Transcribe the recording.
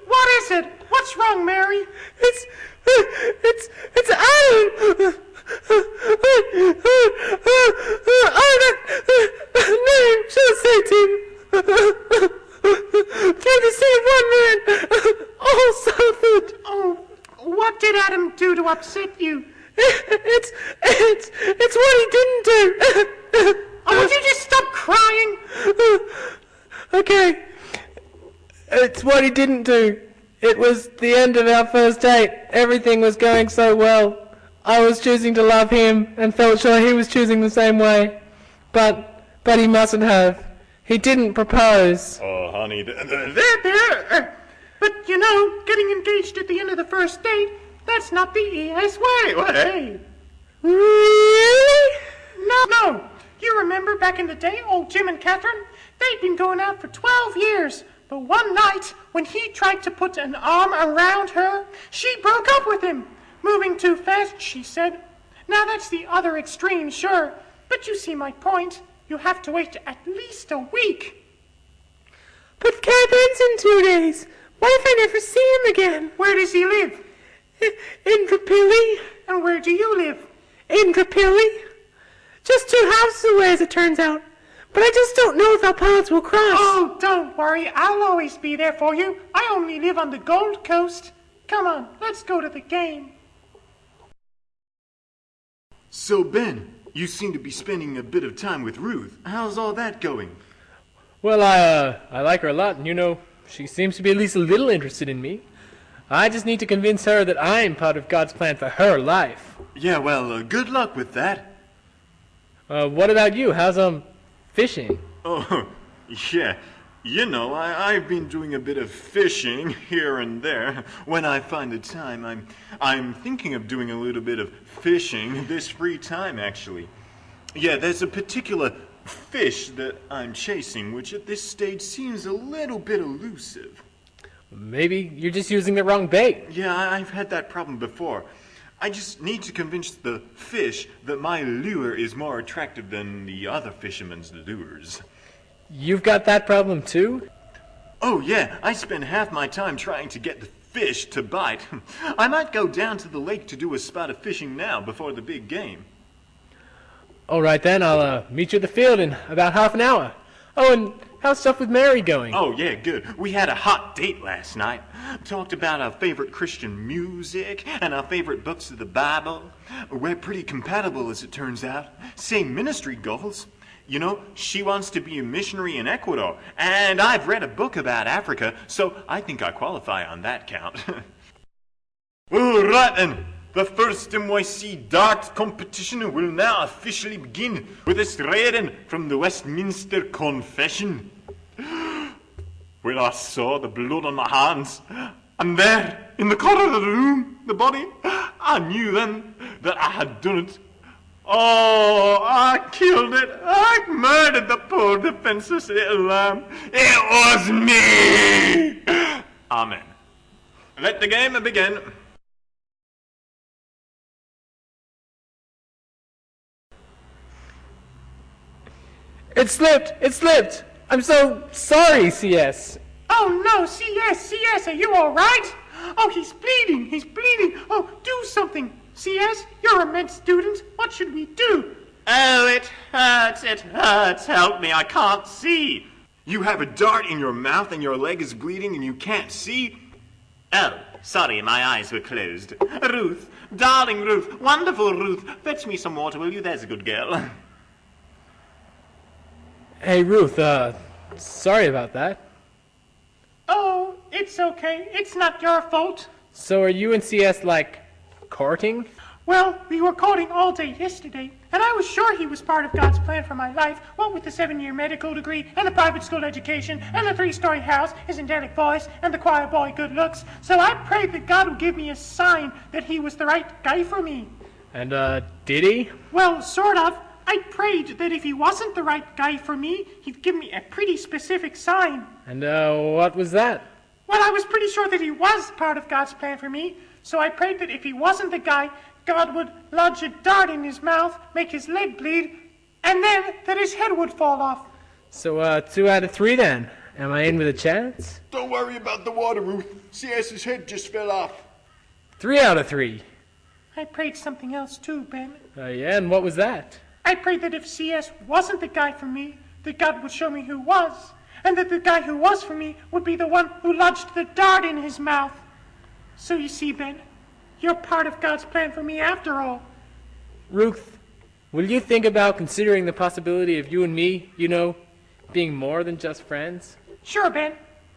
What is it? What's wrong, Mary? It's Alan! Name, she'll say to you. Came to see one man, all suffered. Oh, what did Adam do to upset you? It's what he didn't do. Oh, would you just stop crying? Okay. It's what he didn't do. It was the end of our first date. Everything was going so well. I was choosing to love him and felt sure he was choosing the same way. But he mustn't have. He didn't propose. Oh, honey, There. But, you know, getting engaged at the end of the first date, that's not the ES way. Hey. Really? No. You remember back in the day, old Jim and Catherine? They'd been going out for 12 years. But one night, when he tried to put an arm around her, she broke up with him. Moving too fast, she said. Now that's the other extreme, sure. But you see my point. You have to wait at least a week. But Catherine's in 2 days. What if I never see him again? Where does he live? In Capilli. And where do you live? In Capilli. Just 2 houses away, as it turns out. But I just don't know if our paths will cross. Oh, don't worry. I'll always be there for you. I only live on the Gold Coast. Come on, let's go to the game. So, Ben, you seem to be spending a bit of time with Ruth. How's all that going? Well, I like her a lot, and you know, she seems to be at least a little interested in me. I just need to convince her that I'm part of God's plan for her life. Yeah, well, good luck with that. What about you? How's, fishing? Oh, yeah. You know, I've been doing a bit of fishing here and there. When I find the time, I'm thinking of doing a little bit of fishing this free time, actually. Yeah, there's a particular fish that I'm chasing, which at this stage seems a little bit elusive. Maybe you're just using the wrong bait. Yeah, I've had that problem before. I just need to convince the fish that my lure is more attractive than the other fishermen's lures. You've got that problem too? Oh yeah, I spend half my time trying to get the fish to bite. I might go down to the lake to do a spot of fishing now before the big game. All right then, I'll meet you at the field in about half an hour. Oh, and how's stuff with Mary going? Oh yeah, good. We had a hot date last night. Talked about our favorite Christian music and our favorite books of the Bible. We're pretty compatible as it turns out. Same ministry goals. You know, she wants to be a missionary in Ecuador, and I've read a book about Africa, so I think I qualify on that count. All right then. The first NYC dart competition will now officially begin with us reading from the Westminster Confession. When I saw the blood on my hands, and there, in the corner of the room, the body, I knew then that I had done it. Oh, I killed it. I murdered the poor defenseless little lamb. It was me. Amen. Let the game begin. It slipped! It slipped! I'm so sorry, CS. Oh no, CS, are you all right? Oh, he's bleeding. Oh, do something. CS, you're a med student. What should we do? Oh, it hurts. Help me, I can't see. You have a dart in your mouth and your leg is bleeding and you can't see? Oh, sorry, my eyes were closed. Ruth, darling Ruth, wonderful Ruth, fetch me some water, will you? There's a good girl. Hey, Ruth, sorry about that. Oh, it's okay. It's not your fault. So are you and CS, like, courting? Well, we were courting all day yesterday, and I was sure he was part of God's plan for my life, what with the 7-year medical degree, and the private school education, and the 3-story house, his angelic voice, and the choir boy good looks. So I prayed that God would give me a sign that he was the right guy for me. And, did he? Well, sort of. I prayed that if he wasn't the right guy for me, he'd give me a pretty specific sign. And, what was that? Well, I was pretty sure that he was part of God's plan for me, so I prayed that if he wasn't the guy, God would lodge a dart in his mouth, make his leg bleed, and then that his head would fall off. So, 2 out of 3 then. Am I in with a chance? Don't worry about the water, Ruth. C.S.'s head just fell off. 3 out of 3. I prayed something else too, Ben. Yeah, and what was that? I prayed that if CS wasn't the guy for me, that God would show me who was, and that the guy who was for me would be the one who lodged the dart in his mouth. So you see, Ben, you're part of God's plan for me after all. Ruth, will you think about considering the possibility of you and me, being more than just friends? Sure, Ben.